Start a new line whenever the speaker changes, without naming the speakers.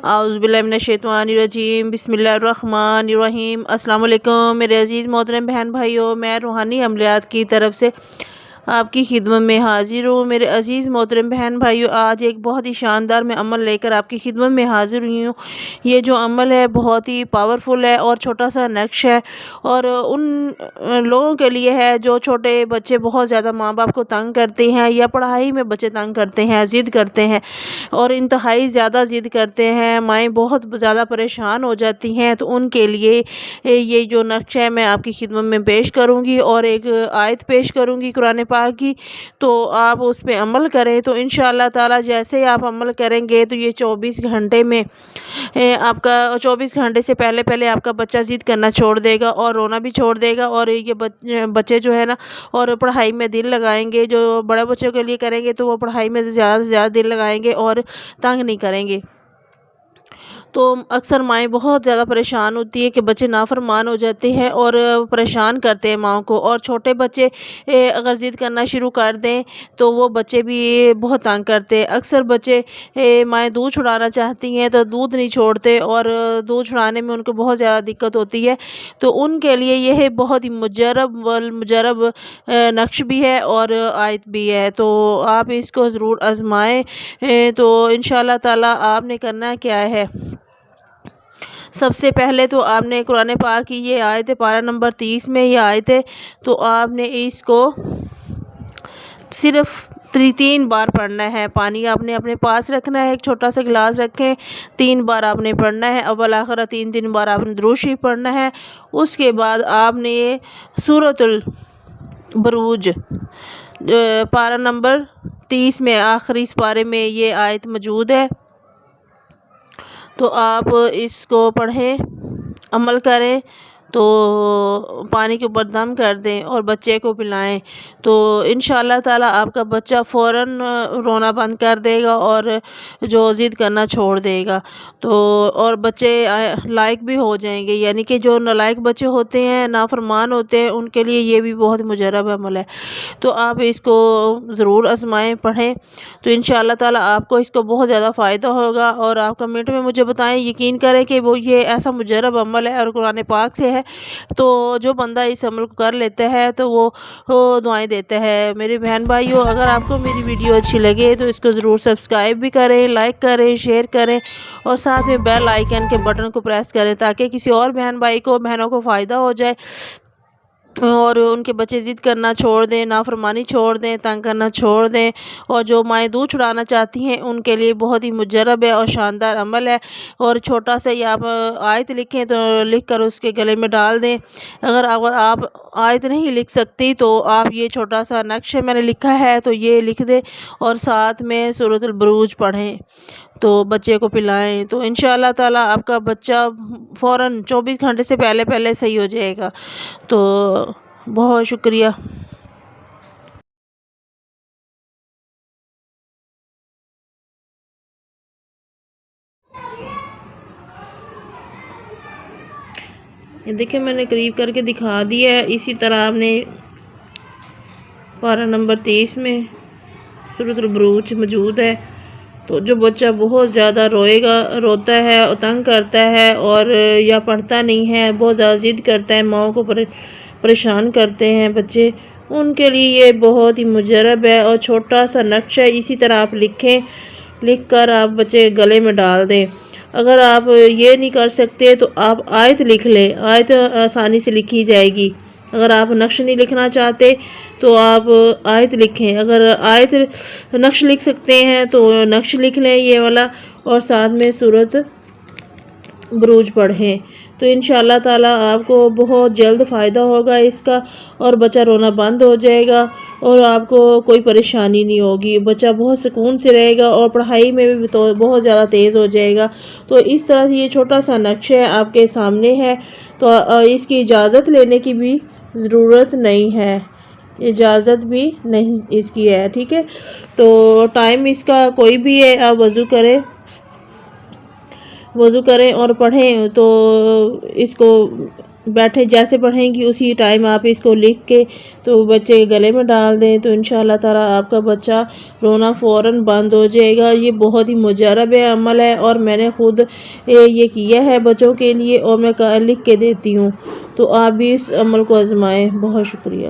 اعوذ باللہ من الشیطان الرجیم، بسم اللہ الرحمن الرحیم۔ السلام علیکم میرے عزیز محترم بہن بھائیوں، میں روحانی عملیات کی طرف سے آپ کی خدمت میں حاضر ہوں۔ میرے عزیز محترم بہن بھائیوں، آج ایک بہت ہی شاندار میں عمل لے کر آپ کی خدمت میں حاضر ہوئی ہوں۔ یہ جو عمل ہے بہت ہی پاورفل ہے اور چھوٹا سا نقش ہے، اور ان لوگوں کے لیے ہے جو چھوٹے بچے بہت زیادہ ماں باپ کو تنگ کرتے ہیں، یا پڑھائی میں بچے تنگ کرتے ہیں، ضد کرتے ہیں اور انتہائی زیادہ ضد کرتے ہیں، مائیں بہت زیادہ پریشان ہو جاتی ہیں۔ تو ان کے لیے یہ جو نقش ہے میں آپ کی خدمت میں پیش کروں گی، اور ایک آیت پیش کروں گی قرآن پاک کی، تو آپ اس پہ عمل کریں تو انشاءاللہ تعالی جیسے آپ عمل کریں گے تو یہ 24 گھنٹے میں آپ کا 24 گھنٹے سے پہلے آپ کا بچہ ضد کرنا چھوڑ دے گا اور رونا بھی چھوڑ دے گا، اور یہ بچے جو ہے نا اور پڑھائی میں دل لگائیں گے۔ جو بڑے بچوں کے لیے کریں گے تو وہ پڑھائی میں زیادہ سے زیادہ دل لگائیں گے اور تنگ نہیں کریں گے۔ تو اکثر مائیں بہت زیادہ پریشان ہوتی ہیں کہ بچے نافرمان ہو جاتے ہیں اور پریشان کرتے ہیں ماں کو، اور چھوٹے بچے اگر ضد کرنا شروع کر دیں تو وہ بچے بھی بہت تنگ کرتے ہیں۔ اکثر بچے مائیں دودھ چھڑانا چاہتی ہیں تو دودھ نہیں چھوڑتے، اور دودھ چھڑانے میں ان کو بہت زیادہ دقت ہوتی ہے۔ تو ان کے لیے یہ بہت ہی مجرب نقش بھی ہے اور آیت بھی ہے، تو آپ اس کو ضرور آزمائیں۔ تو انشاءاللہ تعالی آپ نے کرنا کیا ہے، سب سے پہلے تو آپ نے قرآن پاک کی یہ آیت ہے، پارہ نمبر 30 میں یہ آیت ہے، تو آپ نے اس کو صرف 3 بار پڑھنا ہے۔ پانی آپ نے اپنے پاس رکھنا ہے، ایک چھوٹا سا گلاس رکھیں، 3 بار آپ نے پڑھنا ہے، اول آخر 3 بار آپ نے درود شریف پڑھنا ہے۔ اس کے بعد آپ نے سورۃ البروج پارہ نمبر 30 میں آخری اس پارے میں یہ آیت موجود ہے، تو آپ اس کو پڑھیں، عمل کریں، تو پانی کے اوپر دم کر دیں اور بچے کو پلائیں، تو انشاءاللہ تعالی آپ کا بچہ فوراً رونا بند کر دے گا اور جو ضد کرنا چھوڑ دے گا، تو اور بچے لائق بھی ہو جائیں گے۔ یعنی کہ جو نالائق بچے ہوتے ہیں، نافرمان ہوتے ہیں، ان کے لیے یہ بھی بہت مجرب عمل ہے، تو آپ اس کو ضرور آزمائیں، پڑھیں، تو انشاءاللہ تعالی آپ کو اس کو بہت زیادہ فائدہ ہوگا۔ اور آپ کمنٹ میں مجھے بتائیں، یقین کریں کہ وہ یہ ایسا مجرب عمل ہے اور قرآن پاک سے ہے، تو جو بندہ اس عمل کو کر لیتا ہے تو وہ دعائیں دیتا ہے۔ میرے بہن بھائیوں، اگر آپ کو میری ویڈیو اچھی لگے تو اس کو ضرور سبسکرائب بھی کریں، لائک کریں، شیئر کریں، اور ساتھ میں بیل آئیکن کے بٹن کو پریس کریں تاکہ کسی اور بہنوں کو فائدہ ہو جائے اور ان کے بچے ضد کرنا چھوڑ دیں، نافرمانی چھوڑ دیں، تنگ کرنا چھوڑ دیں، اور جو مائیں دودھ چھڑانا چاہتی ہیں ان کے لیے بہت ہی مجرب ہے اور شاندار عمل ہے۔ اور چھوٹا سا یہ آپ آیت لکھیں تو لکھ کر اس کے گلے میں ڈال دیں۔ اگر آپ آیت نہیں لکھ سکتی تو آپ یہ چھوٹا سا نقش میں نے لکھا ہے تو یہ لکھ دیں، اور ساتھ میں سورۃ البروج پڑھیں، تو بچے کو پلائیں، تو انشاءاللہ تعالی آپ کا بچہ فوراً 24 گھنٹے سے پہلے صحیح ہو جائے گا۔ تو بہت شکریہ۔ یہ دیکھیں میں نے قریب کر کے دکھا دیا ہے۔ اسی طرح آپ نے پارہ نمبر 30 میں سورۃ البروج موجود ہے، تو جو بچہ بہت زیادہ روتا ہے اور تنگ کرتا ہے اور یا پڑھتا نہیں ہے، بہت زیادہ ضد کرتا ہے، ماں کو پریشان کرتے ہیں بچے، ان کے لیے یہ بہت ہی مجرب ہے اور چھوٹا سا نقش ہے۔ اسی طرح آپ لکھیں، لکھ کر آپ بچے گلے میں ڈال دیں۔ اگر آپ یہ نہیں کر سکتے تو آپ آیت لکھ لیں، آیت آسانی سے لکھی جائے گی۔ اگر آپ نقش نہیں لکھنا چاہتے تو آپ آیت لکھیں، اگر آیت نقش لکھ سکتے ہیں تو نقش لکھ لیں یہ والا، اور ساتھ میں سورۃ بروج پڑھیں، تو انشاءاللہ تعالی آپ کو بہت جلد فائدہ ہوگا اس کا، اور بچہ رونا بند ہو جائے گا اور آپ کو کوئی پریشانی نہیں ہوگی، بچہ بہت سکون سے رہے گا اور پڑھائی میں بھی تو بہت زیادہ تیز ہو جائے گا۔ تو اس طرح سے یہ چھوٹا سا نقش ہے آپ کے سامنے ہے، تو اس کی اجازت لینے کی بھی ضرورت نہیں ہے، اجازت بھی نہیں اس کی ہے، ٹھیک ہے۔ تو ٹائم اس کا کوئی بھی ہے، آپ وضو کریں اور پڑھیں، تو اس کو بیٹھے جیسے پڑھیں گی اسی ٹائم آپ اس کو لکھ کے تو بچے کے گلے میں ڈال دیں تو انشاءاللہ تعالی آپ کا بچہ رونا فوراً بند ہو جائے گا۔ یہ بہت ہی مجرب عمل ہے اور میں نے خود یہ کیا ہے بچوں کے لیے اور میں لکھ کے دیتی ہوں، تو آپ بھی اس عمل کو آزمائیں۔ بہت شکریہ۔